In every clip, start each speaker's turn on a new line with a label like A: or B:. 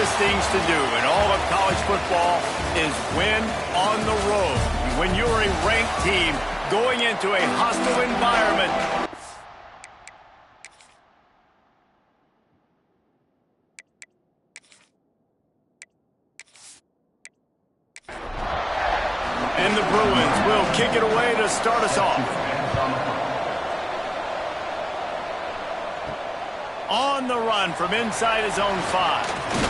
A: toughest things to do in all of college football is win on the road. When you're a ranked team going into a hostile environment, and the Bruins will kick it away to start us off. On the run from inside his own 5.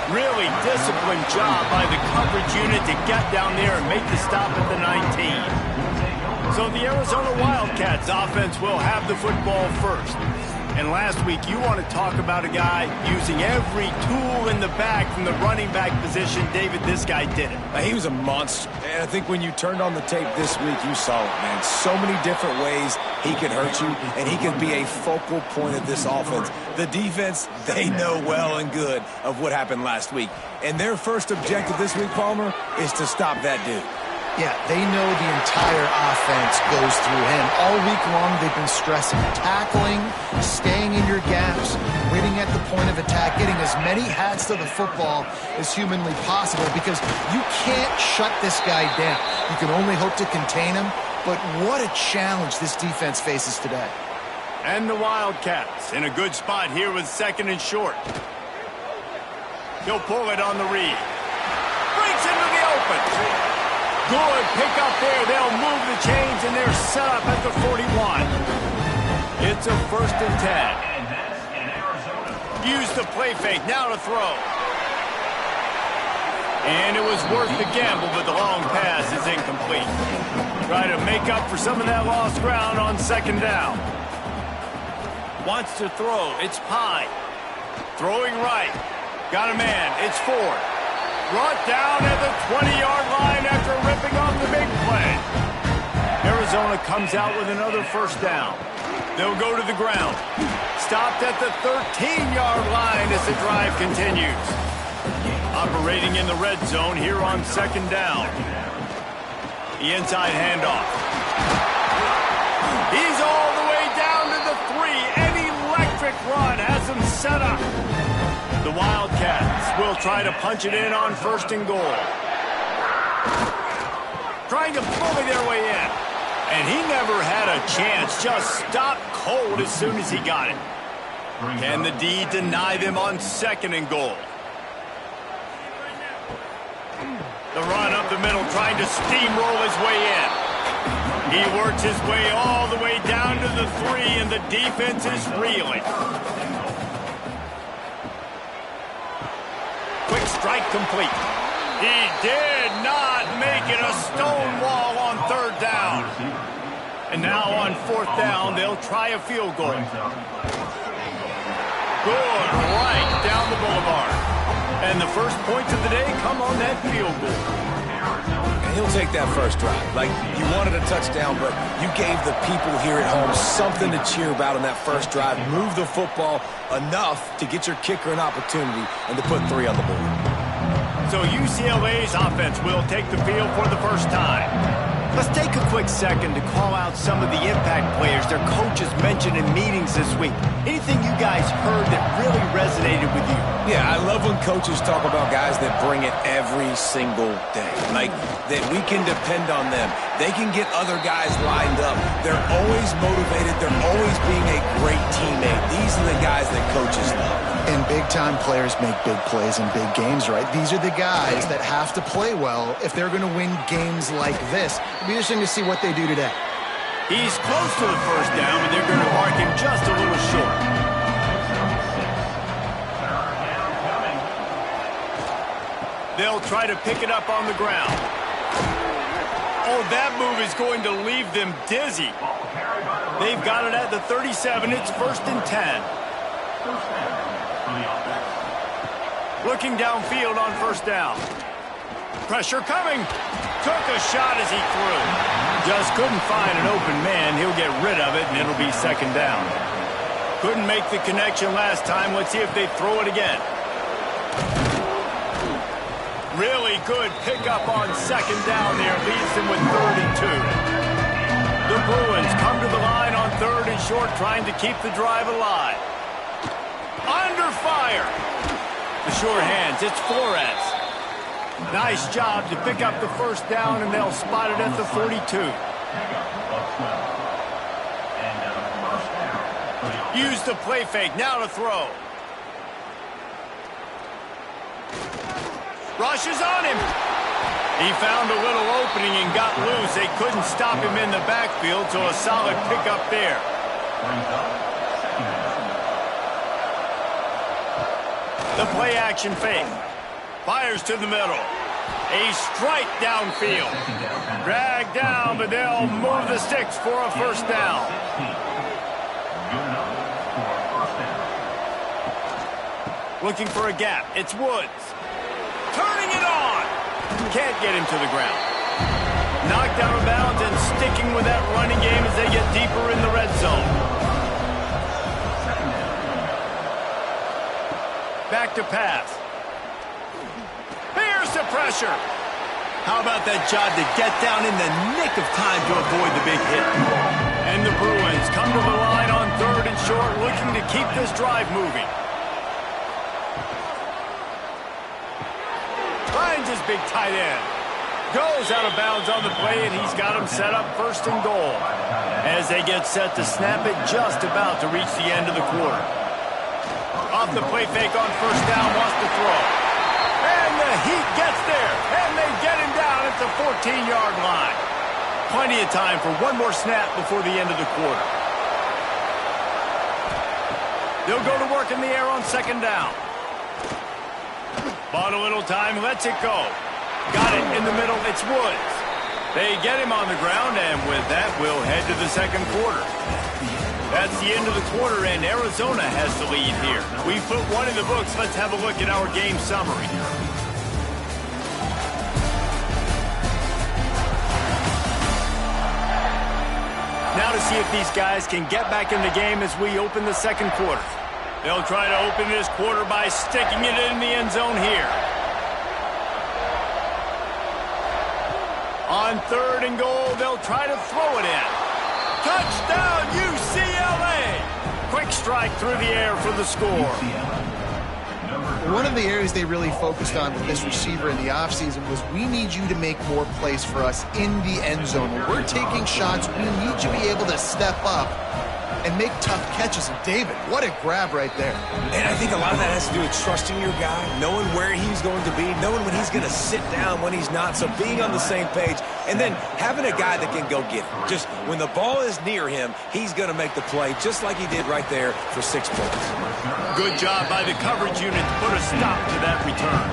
A: Really disciplined job by the coverage unit to get down there and make the stop at the 19. So the Arizona Wildcats offense will have the football first. And last week, you want to talk about a guy using every tool in the bag from the running back position. David, this guy did it.
B: He was a monster. And I think when you turned on the tape this week, you saw it, man. So many different ways he can hurt you, and he can be a focal point of this offense. The defense, they know well and good of what happened last week. And their first objective this week, Palmer, is to stop that dude.
C: Yeah, they know the entire offense goes through him. All week long, they've been stressing tackling, staying in your gaps, winning at the point of attack, getting as many hats to the football as humanly possible because you can't shut this guy down. You can only hope to contain him, but what a challenge this defense faces today.
A: And the Wildcats in a good spot here with 2nd and short. He'll pull it on the read. Breaks into the open. Good pick up there. They'll move the chains, and they're set up at the 41. It's a 1st and 10. Use the play fake. Now to throw. And it was worth the gamble, but the long pass is incomplete. Try to make up for some of that lost ground on 2nd down. Wants to throw. It's Pine. Throwing right. Got a man. It's Ford. Brought down at the 20-yard line after ripping off the big play. Arizona comes out with another 1st down. They'll go to the ground. Stopped at the 13-yard line as the drive continues. Operating in the red zone here on 2nd down. The inside handoff. He's all the way down to the 3. An electric run has him set up. The Wildcats will try to punch it in on 1st and goal. Trying to bully their way in. And he never had a chance. Just stopped cold as soon as he got it. Can the D deny them on 2nd and goal? The run up the middle, trying to steamroll his way in. He works his way all the way down to the 3, and the defense is reeling. Quick strike complete. He did not make it. A stone wall on 3rd down. And now on 4th down, they'll try a field goal. Good right down the boulevard. And the first points of the day come on that field goal.
B: And he'll take that first drive. Like, you wanted a touchdown, but you gave the people here at home something to cheer about on that first drive. Move the football enough to get your kicker an opportunity and to put 3 on the board.
A: So UCLA's offense will take the field for the first time. Let's take a quick second to call out some of the impact players their coaches mentioned in meetings this week. Anything you guys heard that really resonated with you?
B: Yeah, I love when coaches talk about guys that bring it every single day. Like, that we can depend on them. They can get other guys lined up. They're always motivated. They're always being a great teammate. These are the guys that coaches love.
C: And big-time players make big plays in big games, right? These are the guys that have to play well if they're going to win games like this. It'll be interesting to see what they do today.
A: He's close to the 1st down, but they're going to mark him just a little short. They'll try to pick it up on the ground. Oh, that move is going to leave them dizzy. They've got it at the 37. It's 1st and 10. Looking downfield on 1st down. Pressure coming. Took a shot as he threw. Just couldn't find an open man. He'll get rid of it, and it'll be 2nd down. Couldn't make the connection last time. Let's see if they throw it again. Really good pickup on 2nd down there. Leaves them with 32. The Bruins come to the line on 3rd and short, trying to keep the drive alive. Under fire. The sure hands. It's Flores. Nice job to pick up the first down, and they'll spot it at the 42. Use the play fake. Now to throw. Rushes on him. He found a little opening and got loose. They couldn't stop him in the backfield, so a solid pickup there. The play action fake. Fires to the middle. A strike downfield. Dragged down, but they'll move the sticks for a first down. Looking for a gap. It's Woods. Turning it on. Can't get him to the ground. Knocked out of bounds and sticking with that running game as they get deeper in the red zone. Back to pass. Here's the pressure. How about that job to get down in the nick of time to avoid the big hit? And the Bruins come to the line on 3rd and short, looking to keep this drive moving. Finds his big tight end. Goes out of bounds on the play, and he's got him set up 1st and goal. As they get set to snap it, just about to reach the end of the quarter. Off the play fake on 1st down, wants to throw. And the Heat gets there, and they get him down at the 14-yard line. Plenty of time for one more snap before the end of the quarter. They'll go to work in the air on 2nd down. Bought a little time, lets it go. Got it in the middle, it's Woods. They get him on the ground, and with that, we'll head to the 2nd quarter. That's the end of the quarter, and Arizona has the lead here. We put one in the books. Let's have a look at our game summary. Now to see if these guys can get back in the game as we open the 2nd quarter. They'll try to open this quarter by sticking it in the end zone here. On 3rd and goal, they'll try to throw it in. Touchdown, UCLA! Quick strike through the air for the score.
C: One of the areas they really focused on with this receiver in the offseason was, we need you to make more plays for us in the end zone. When we're taking shots, we need you to be able to step up and make tough catches. And David, what a grab right there.
B: And I think a lot of that has to do with trusting your guy, knowing where he's going to be, knowing when he's going to sit down, when he's not. So being on the same page, and then having a guy that can go get it. Just when the ball is near him, he's going to make the play, just like he did right there for 6 points.
A: Good job by the coverage unit to put a stop to that return.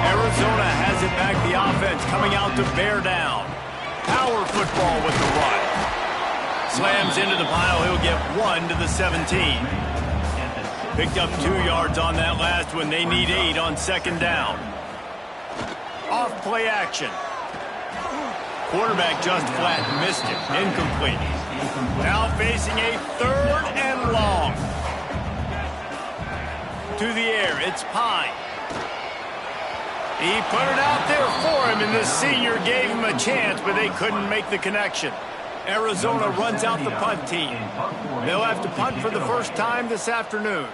A: Arizona has it back, the offense coming out to bear down. Power football with the run. Slams into the pile. He'll get 1 to the 17. Picked up 2 yards on that last one. They need 8 on 2nd down. Off play action. Quarterback just flat missed it. Incomplete. Now facing a 3rd and long. To the air. It's Pine. He put it out there for him, and the senior gave him a chance, but they couldn't make the connection. Arizona runs out the punt team. They'll have to punt for the first time this afternoon.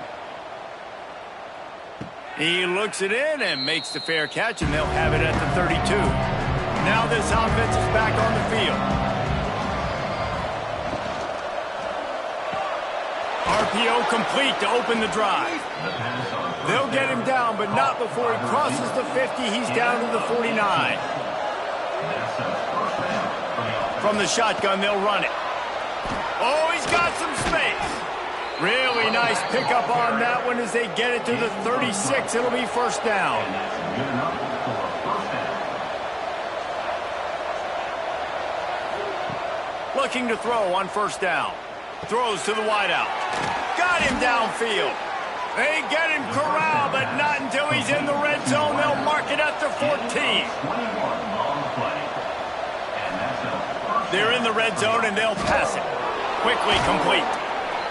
A: He looks it in and makes the fair catch, and they'll have it at the 32. Now this offense is back on the field. RPO complete to open the drive. They'll get him down, but not before he crosses the 50. He's down to the 49. From the shotgun, they'll run it. Oh, he's got some space. Really nice pickup on that one as they get it to the 36. It'll be first down. Looking to throw on first down. Throws to the wideout. Got him downfield. They get him corralled, but not until he's in the red zone. They'll mark it at the 14. They're in the red zone, and they'll pass it. Quickly complete.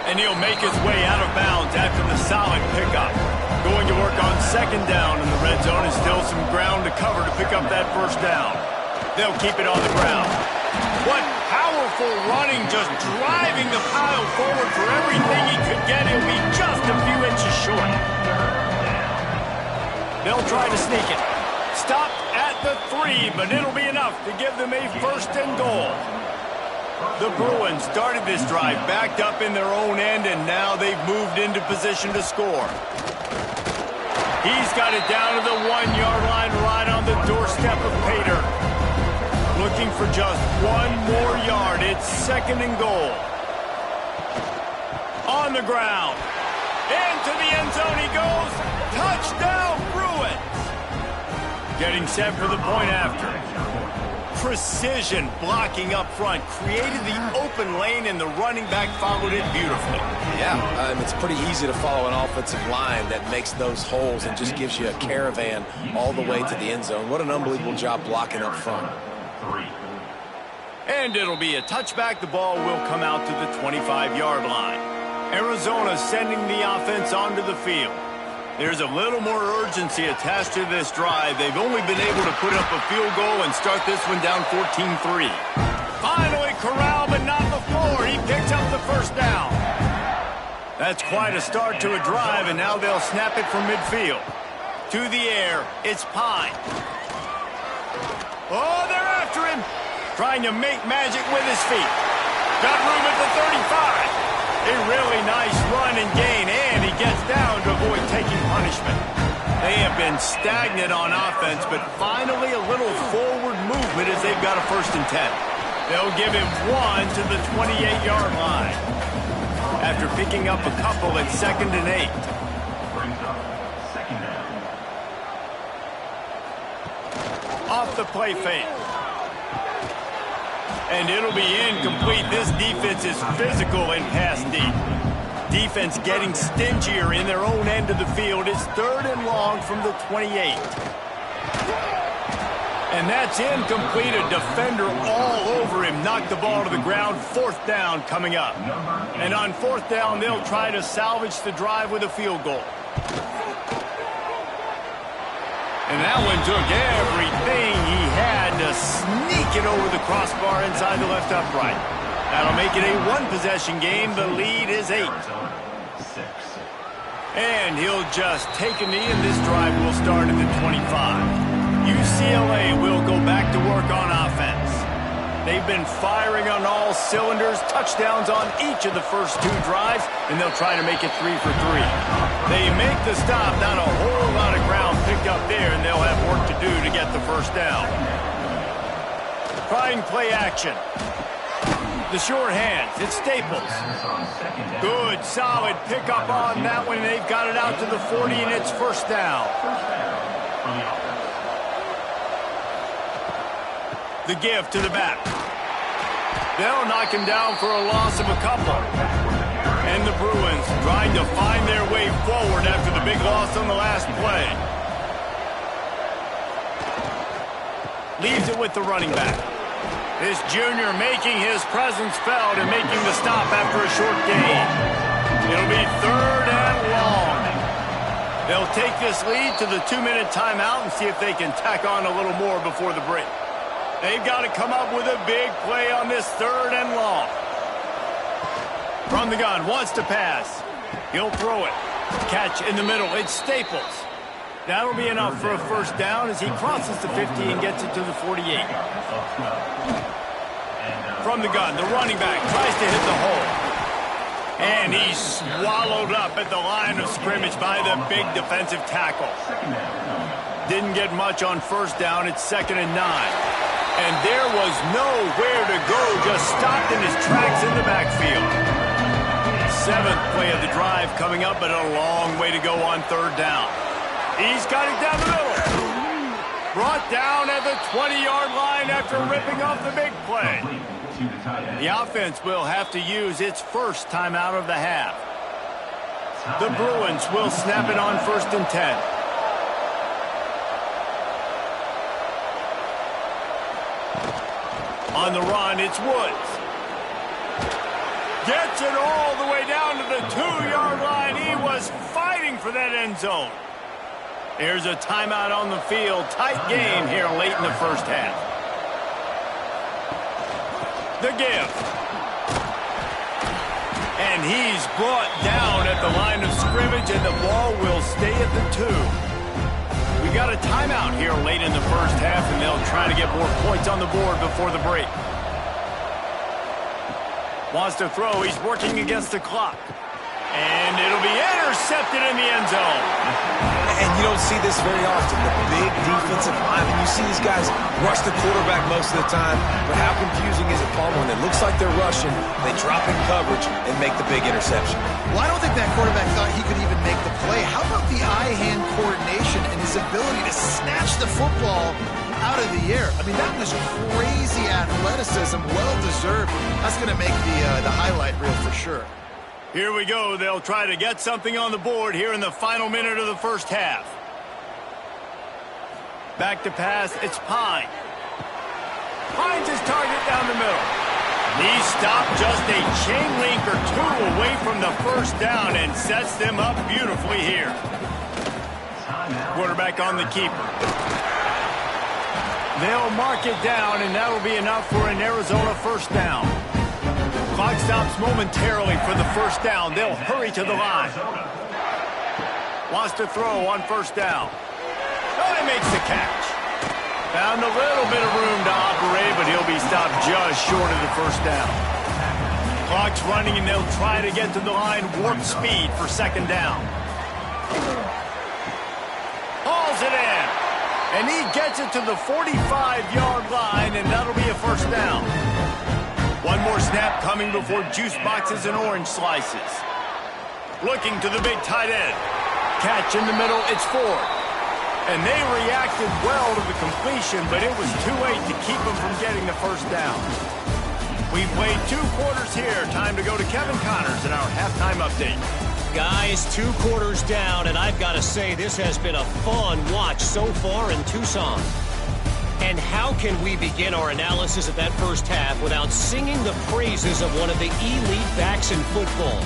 A: And he'll make his way out of bounds after the solid pickup. Going to work on 2nd down in the red zone, and still some ground to cover to pick up that first down. They'll keep it on the ground. What powerful running, just driving the pile forward for everything he could get. He'll be just a few inches short. They'll try to sneak it. Stop at the 3, but it'll be enough to give them a first and goal. The Bruins started this drive backed up in their own end, and now they've moved into position to score. He's got it down to the 1-yard line right on the doorstep of Pater. Looking for just one more yard. It's second and goal. On the ground. Into the end zone he goes. Touchdown, Bruins. Getting set for the point after. Precision blocking up front. Created the open lane, and the running back followed it beautifully.
B: Yeah, it's pretty easy to follow an offensive line that makes those holes and just gives you a caravan all the way to the end zone. What an unbelievable job blocking up front.
A: And it'll be a touchback. The ball will come out to the 25-yard line. Arizona sending the offense onto the field. There's a little more urgency attached to this drive. They've only been able to put up a field goal and start this one down 14-3. Finally corralled, but not before. He picks up the first down. That's quite a start to a drive, and now they'll snap it from midfield. To the air, it's Pine. Oh, they're after him. Trying to make magic with his feet. Got room at the 35. A really nice run and gain, and he gets down to avoid taking punishment. They have been stagnant on offense, but finally a little forward movement as they've got a 1st and 10. They'll give him 1 to the 28-yard line. After picking up a couple at 2nd and 8. Off the play fake. And it'll be incomplete. This defense is physical and pass deep. Defense getting stingier in their own end of the field. It's 3rd and long from the 28. And that's incomplete. A defender all over him. Knocked the ball to the ground. 4th down coming up. And on 4th down, they'll try to salvage the drive with a field goal. And that one took everything he had to sneak it over the crossbar inside the left upright. That'll make it a 1-possession game. The lead is 8. And he'll just take a knee, and this drive will start at the 25. UCLA will go back to work on offense. They've been firing on all cylinders, touchdowns on each of the first 2 drives, and they'll try to make it 3 for 3. They make the stop, not a whole lot of ground picked up there, and they'll have work to do to get the first down. Trying play action. The short hands, it's Staples. Good, solid pickup on that one. They've got it out to the 40, and it's 1st down. The give to the back. They'll knock him down for a loss of a couple. And the Bruins trying to find their way forward after the big loss on the last play. Leaves it with the running back. This junior making his presence felt and making the stop after a short gain. It'll be 3rd and long. They'll take this lead to the 2-minute timeout and see if they can tack on a little more before the break. They've got to come up with a big play on this 3rd and long. From the gun, wants to pass. He'll throw it. Catch in the middle. It's Staples. That'll be enough for a 1st down as he crosses the 50 and gets it to the 48. From the gun, the running back tries to hit the hole. And he's swallowed up at the line of scrimmage by the big defensive tackle. Didn't get much on 1st down. It's 2nd and 9. And there was nowhere to go, just stopped in his tracks in the backfield. 7th play of the drive coming up, but a long way to go on 3rd down. He's got it down the middle. Brought down at the 20-yard line after ripping off the big play. The offense will have to use its 1st timeout of the half. The Bruins will snap it on 1st and 10. On the run, it's Woods. Gets it all the way down to the 2-yard line. He was fighting for that end zone. There's a timeout on the field. Tight game here late in the 1st half. The give. And he's brought down at the line of scrimmage, and the ball will stay at the 2. We got a timeout here late in the first half, and they'll try to get more points on the board before the break. Wants to throw. He's working against the clock. And it'll be intercepted in the end zone.
B: And you don't see this very often. The big defensive linemen, you see these guys rush the quarterback most of the time, but how confusing is it, Paul, when it looks like they're rushing, they drop in coverage and make the big interception?
C: Well, I don't think that quarterback thought he could even make the play. How about the eye-hand coordination and his ability to snatch the football out of the air? I mean, that was crazy athleticism, well-deserved. That's going to make the highlight reel for sure.
A: Here we go. They'll try to get something on the board here in the final minute of the first half. Back to pass. It's Pine. Finds his target down the middle. He stopped just a chain link or two away from the first down and sets them up beautifully here. Quarterback on the keeper. They'll mark it down, and that'll be enough for an Arizona first down. Clock stops momentarily for the first down. They'll hurry to the line. Wants to throw on first down. Oh, he makes the catch. Found a little bit of room to operate, but he'll be stopped just short of the first down. Clock's running, and they'll try to get to the line warp speed for second down. Hauls it in. And he gets it to the 45-yard line, and that'll be a first down. One more snap coming before juice boxes and orange slices. Looking to the big tight end. Catch in the middle, it's Ford. And they reacted well to the completion, but it was too late to keep them from getting the first down. We've played 2 quarters here. Time to go to Kevin Connors in our halftime update.
D: Guys, 2 quarters down, and I've got to say this has been a fun watch so far in Tucson. And how can we begin our analysis of that first half without singing the praises of one of the elite backs in football?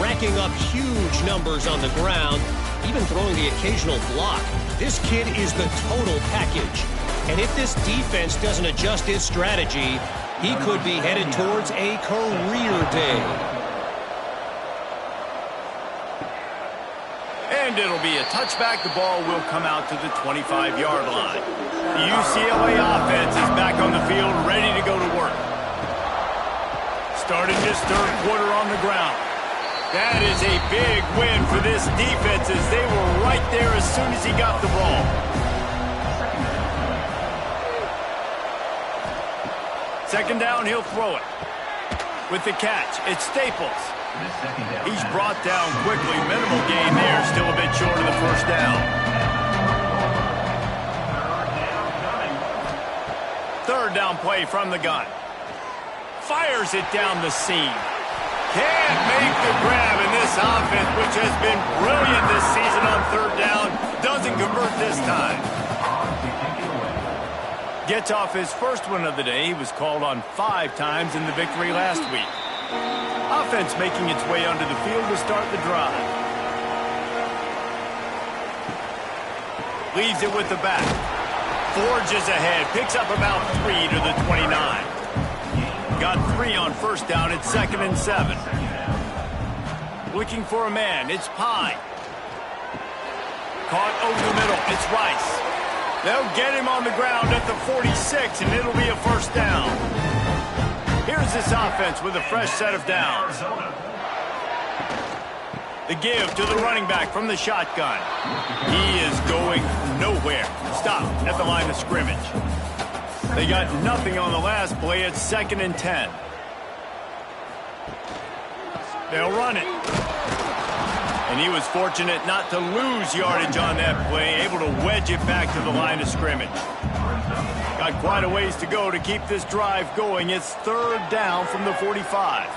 D: Racking up huge numbers on the ground, even throwing the occasional block. This kid is the total package. And if this defense doesn't adjust its strategy, he could be headed towards a career day.
A: And it'll be a touchback. The ball will come out to the 25-yard line. The UCLA offense is back on the field, ready to go to work. Starting this third quarter on the ground. That is a big win for this defense as they were right there as soon as he got the ball. Second down, he'll throw it. With the catch, it's Staples. He's brought down quickly. Minimal gain there, still a bit short of the first down. Third down play from the gun. Fires it down the seam. Can't make the grab, and this offense, which has been brilliant this season on third down, doesn't convert this time. Gets off his first one of the day. He was called on 5 times in the victory last week. Offense making its way onto the field to start the drive. Leaves it with the back. Forges ahead. Picks up about 3 to the 29. Got 3 on first down. It's 2nd and 7. Looking for a man. It's Pine. Caught over the middle. It's Rice. They'll get him on the ground at the 46, and it'll be a first down. Here's this offense with a fresh set of downs. The give to the running back from the shotgun. He is going nowhere. Stopped at the line of scrimmage. They got nothing on the last play. It's 2nd and 10. They'll run it. And he was fortunate not to lose yardage on that play, able to wedge it back to the line of scrimmage. Got quite a ways to go to keep this drive going. It's 3rd down from the 45.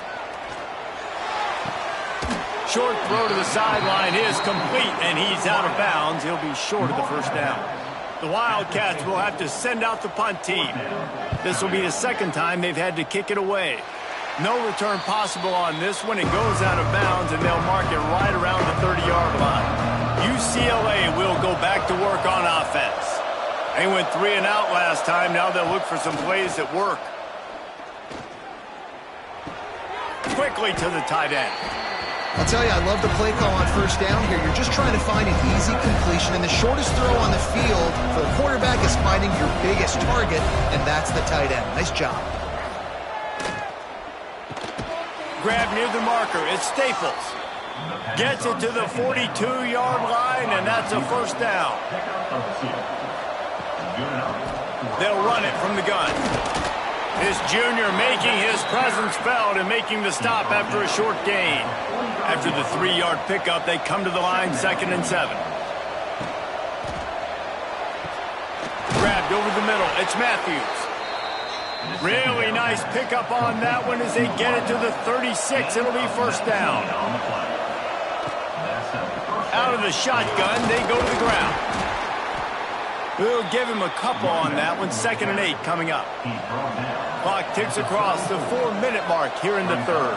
A: Short throw to the sideline is complete, and he's out of bounds. He'll be short of the first down. The Wildcats will have to send out the punt team. This will be the 2nd time they've had to kick it away. No return possible on this one. It goes out of bounds, and they'll mark it right around the 30-yard line. UCLA will go back to work on offense. They went 3 and out last time. Now they'll look for some plays that work. Quickly to the tight end.
C: I'll tell you, I love the play call on first down here. You're just trying to find an easy completion, and the shortest throw on the field for the quarterback is finding your biggest target, and that's the tight end. Nice job.
A: Grab near the marker. It's Staples. Gets it to the 42-yard line, and that's a first down. They'll run it from the gun. This junior making his presence felt and making the stop after a short gain. After the 3-yard pickup, they come to the line, 2nd and 7. Grabbed over the middle. It's Matthews. Really nice pickup on that one as they get it to the 36. It'll be first down. Out of the shotgun, they go to the ground. We'll give him a couple on that one. 2nd and 8 coming up. Clock ticks across the 4-minute mark here in the 3rd.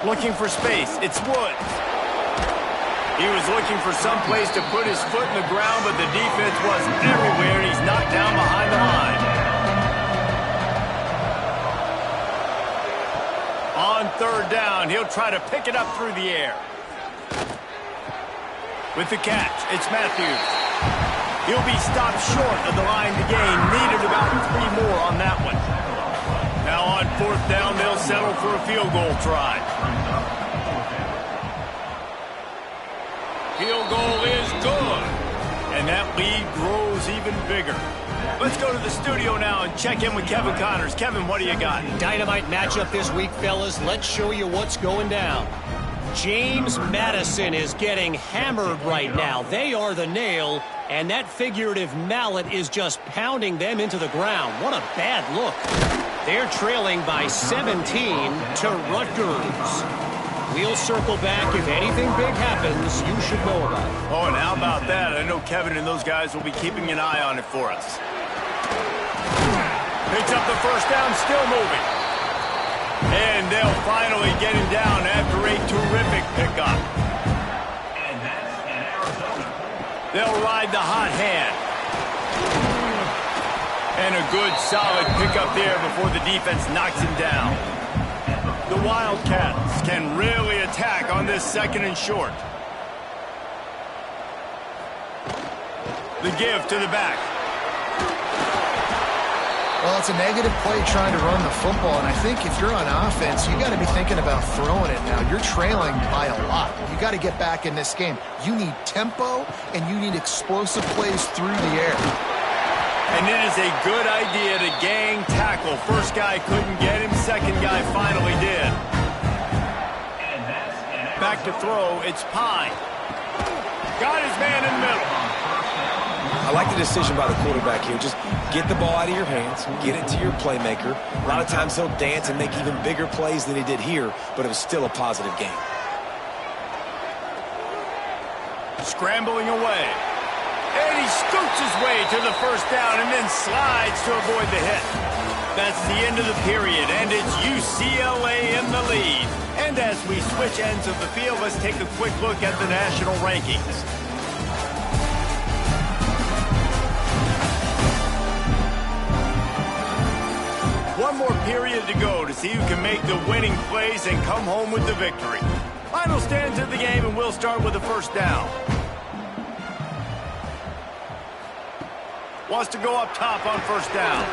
A: Looking for space. It's Woods. He was looking for some place to put his foot in the ground, but the defense was everywhere. He's knocked down behind the line. On 3rd down, he'll try to pick it up through the air. With the catch, it's Matthews. He'll be stopped short of the line to gain. Needed about 3 more on that one. Now on 4th down, they'll settle for a field goal try. Field goal is good. And that lead grows even bigger. Let's go to the studio now and check in with Kevin Connors. Kevin, what do you got?
D: Dynamite matchup this week, fellas. Let's show you what's going down. James Madison is getting hammered right now. They are the nail, and that figurative mallet is just pounding them into the ground. What a bad look. They're trailing by 17 to Rutgers. We'll circle back. If anything big happens, you should know about it.
A: Oh, and how about that? I know Kevin and those guys will be keeping an eye on it for us. Picks up the first down, still moving. And they'll finally get him down after a terrific pickup. They'll ride the hot hand. And a good, solid pickup there before the defense knocks him down. The Wildcats can really attack on this 2nd and short. The give to the back.
C: Well, it's a negative play trying to run the football, and I think if you're on offense, you got to be thinking about throwing it now. You're trailing by a lot. You got to get back in this game. You need tempo, and you need explosive plays through the air.
A: And it is a good idea to gang tackle. First guy couldn't get him. Second guy finally did. Back to throw. It's Pine. Got his man in the middle.
B: I like the decision by the quarterback here. Just get the ball out of your hands, get it to your playmaker. A lot of times he'll dance and make even bigger plays than he did here, but it was still a positive game.
A: Scrambling away. And he scoots his way to the first down and then slides to avoid the hit. That's the end of the period, and it's UCLA in the lead. And as we switch ends of the field, let's take a quick look at the national rankings. One more period to go to see who can make the winning plays and come home with the victory. Final stands of the game, and we'll start with the first down. Wants to go up top on first down.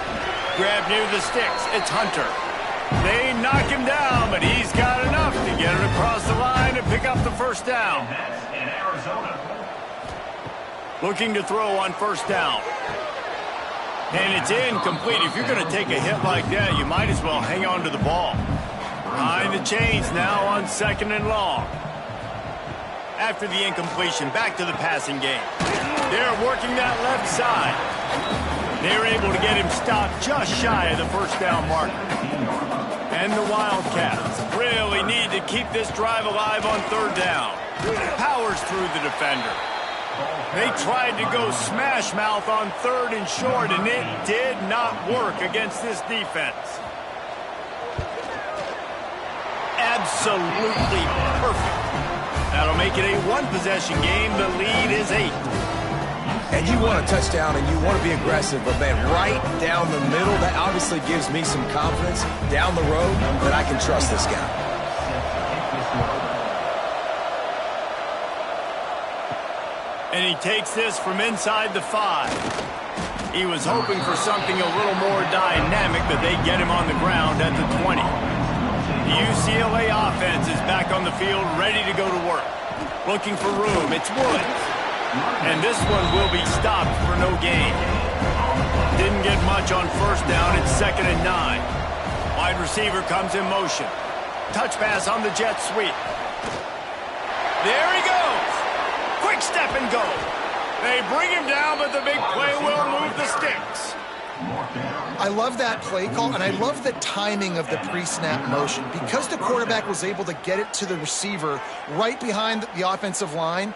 A: Grab near the sticks. It's Hunter. They knock him down, but he's got enough to get it across the line and pick up the first down.
E: In Arizona.
A: Looking to throw on first down. And it's incomplete. If you're going to take a hit like that, you might as well hang on to the ball. Behind the chains now on 2nd and long. After the incompletion, back to the passing game. They're working that left side. They're able to get him stopped just shy of the first down marker. And the Wildcats really need to keep this drive alive on 3rd down. Powers through the defender. They tried to go smash mouth on 3rd and short, and it did not work against this defense. Absolutely perfect. That'll make it a 1-possession game. The lead is 8.
B: And you want a touchdown and you want to be aggressive, but man, right down the middle, that obviously gives me some confidence down the road that I can trust this guy.
A: And he takes this from inside the 5. He was hoping for something a little more dynamic, but they get him on the ground at the 20. The UCLA offense is back on the field, ready to go to work. Looking for room. It's Woods. And this one will be stopped for no gain. Didn't get much on first down. It's 2nd and 9. Wide receiver comes in motion. Touch pass on the jet sweep. There he goes. Quick step and go. They bring him down, but the big play will move the sticks.
C: I love that play call, and I love the timing of the pre-snap motion. Because the quarterback was able to get it to the receiver right behind the offensive line,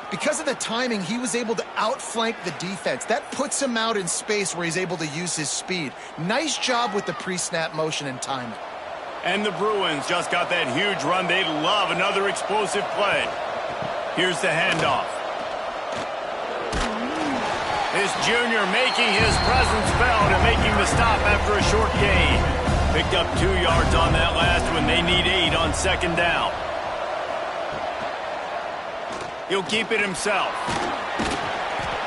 C: because of the timing, he was able to outflank the defense. That puts him out in space where he's able to use his speed. Nice job with the pre-snap motion and timing.
A: And the Bruins just got that huge run. They love another explosive play. Here's the handoff. This junior making his presence felt and making the stop after a short gain. Picked up 2 yards on that last one. They need 8 on 2nd down. He'll keep it himself.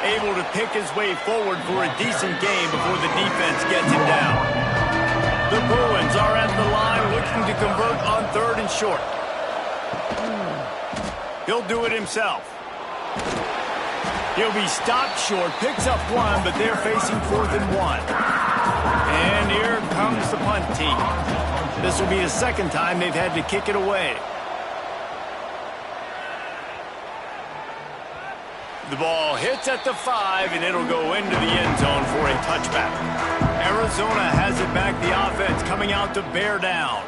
A: Able to pick his way forward for a decent game before the defense gets him down. The Bruins are at the line looking to convert on 3rd and short. He'll do it himself. He'll be stopped short, picks up 1, but they're facing 4th and 1. And here comes the punt team. This will be the 2nd time they've had to kick it away. The ball hits at the 5, and it'll go into the end zone for a touchback. Arizona has it back. The offense coming out to bear down.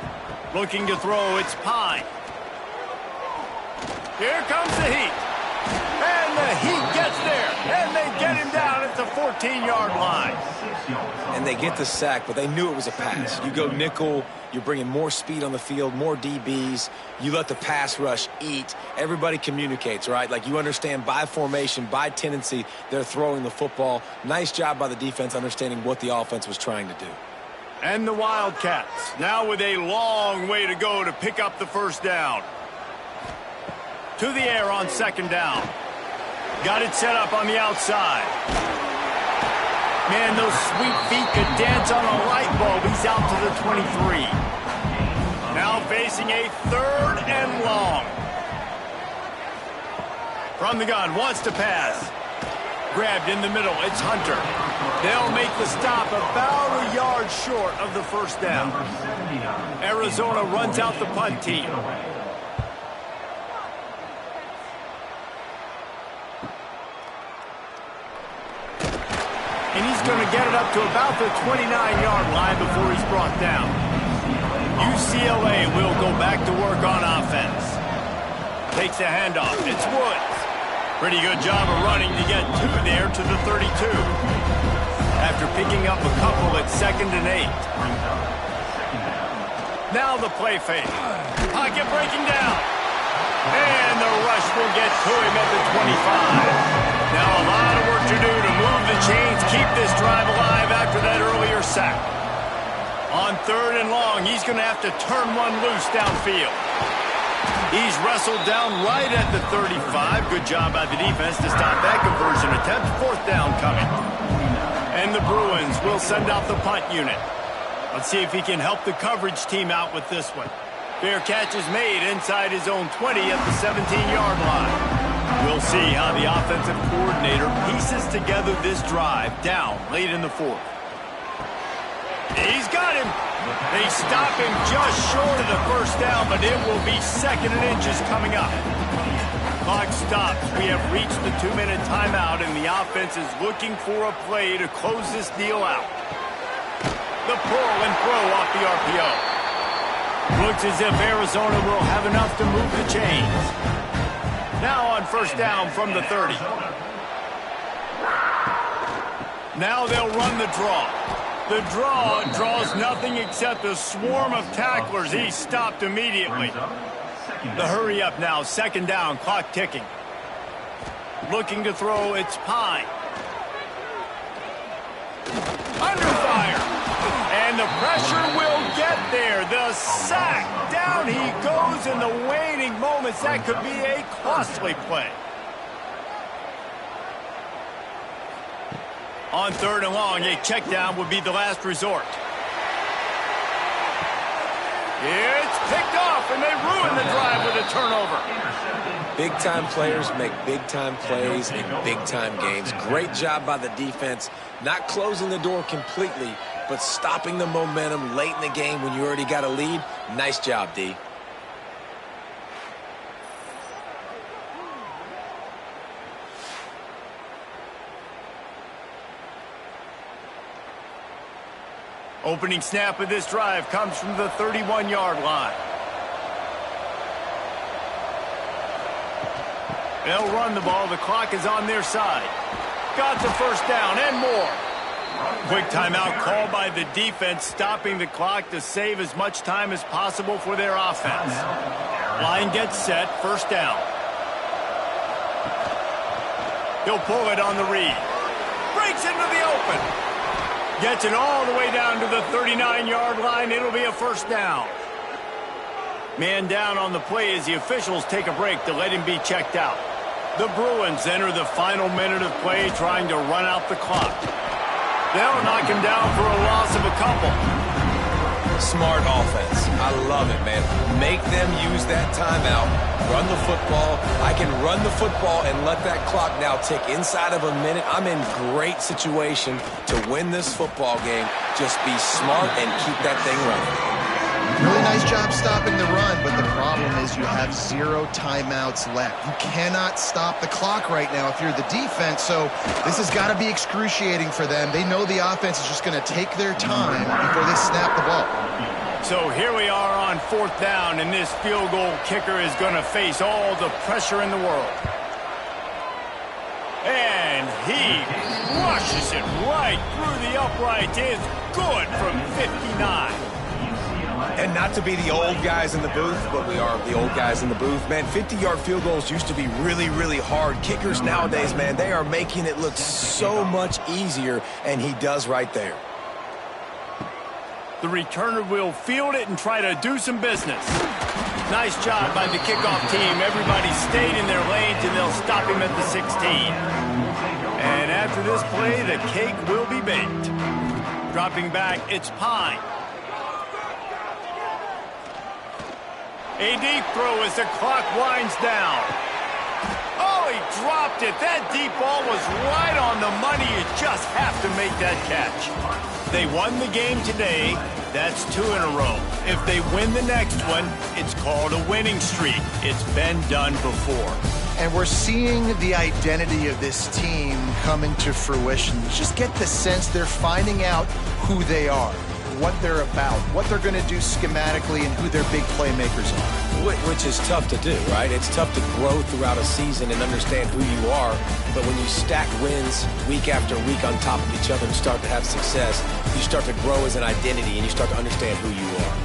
A: Looking to throw, it's Pine. Here comes the heat. And the heat gets there. And they get him down at the 14-yard line.
B: And they get the sack, but they knew it was a pass. You go nickel, you're bringing more speed on the field, more DBs. You let the pass rush eat. Everybody communicates, right? Like you understand by formation, by tendency, they're throwing the football. Nice job by the defense understanding what the offense was trying to do.
A: And the Wildcats now with a long way to go to pick up the 1st down. To the air on 2nd down. Got it set up on the outside. Man, those sweet feet could dance on a light bulb. He's out to the 23. Now facing a 3rd and long. From the gun, wants to pass. Grabbed in the middle, it's Hunter. They'll make the stop about a yard short of the 1st down. Arizona runs out the punt team. And he's going to get it up to about the 29-yard line before he's brought down. UCLA will go back to work on offense. Takes the handoff. It's Woods. Pretty good job of running to get 2 there to the 32. After picking up a couple at 2nd and 8. Now the play fake. Pocket breaking down. And the rush will get to him at the 25. Now a lot of work to do to move the chains, keep this drive alive after that earlier sack. On 3rd and long, he's going to have to turn one loose downfield. He's wrestled down right at the 35. Good job by the defense to stop that conversion attempt. 4th down coming. And the Bruins will send out the punt unit. Let's see if he can help the coverage team out with this one. Fair catch is made inside his own 20 at the 17-yard line. We'll see how the offensive coordinator pieces together this drive down late in the 4th. He's got him. They stop him just short of the 1st down, but it will be 2nd and inches coming up. Clock stops. We have reached the 2-minute timeout, and the offense is looking for a play to close this deal out. The pull and throw off the RPO. Looks as if Arizona will have enough to move the chains. Now on 1st down from the 30. Now they'll run the draw. The draw draws nothing except a swarm of tacklers. He's stopped immediately. The hurry up now, 2nd down, clock ticking. Looking to throw, it's Pine. Under fire. And the pressure will get there. The sack. Down he goes in the waning moments. That could be a costly play. On 3rd and long, a check down would be the last resort. It's picked off, and they ruin the drive with a turnover.
B: Big-time players make big-time plays in big-time games. Great job by the defense, not closing the door completely, but stopping the momentum late in the game when you already got a lead. Nice job, D.
A: Opening snap of this drive comes from the 31-yard line. They'll run the ball. The clock is on their side. Got the first down and more. Quick timeout called by the defense, stopping the clock to save as much time as possible for their offense. Line gets set, first down. He'll pull it on the read. Breaks into the open. Gets it all the way down to the 39-yard line. It'll be a first down. Man down on the play as the officials take a break to let him be checked out. The Bruins enter the final minute of play trying to run out the clock. They'll knock him down for a loss of a couple.
B: Smart offense. I love it, man. Make them use that timeout. Run the football. I can run the football and let that clock now tick inside of a minute. I'm in great situation to win this football game. Just be smart and keep that thing running.
C: Really nice job stopping the run, but the problem is you have 0 timeouts left. You cannot stop the clock right now if you're the defense, so this has got to be excruciating for them. They know the offense is just going to take their time before they snap the ball.
A: So here we are on 4th down, and this field goal kicker is going to face all the pressure in the world. And he rushes it right through the upright. It's good from 59.
B: And not to be the old guys in the booth, but we are the old guys in the booth. Man, 50-yard field goals used to be really, really hard. Kickers nowadays, man, they are making it look so much easier, and he does right there.
A: The returner will field it and try to do some business. Nice job by the kickoff team. Everybody stayed in their lanes, and they'll stop him at the 16. And after this play, the cake will be baked. Dropping back, it's Pine. A deep throw as the clock winds down. Oh, he dropped it. That deep ball was right on the money. You just have to make that catch. They won the game today. That's 2 in a row. If they win the next one, it's called a winning streak. It's been done before.
C: And we're seeing the identity of this team come into fruition. You just get the sense they're finding out who they are, what they're about, what they're going to do schematically, and who their big playmakers are.
B: Which is tough to do, right? It's tough to grow throughout a season and understand who you are. But when you stack wins week after week on top of each other and start to have success, you start to grow as an identity and you start to understand who you are.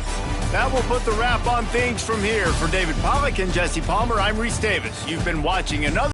A: That will put the wrap on things from here. For David Pollack and Jesse Palmer, I'm Reese Davis. You've been watching another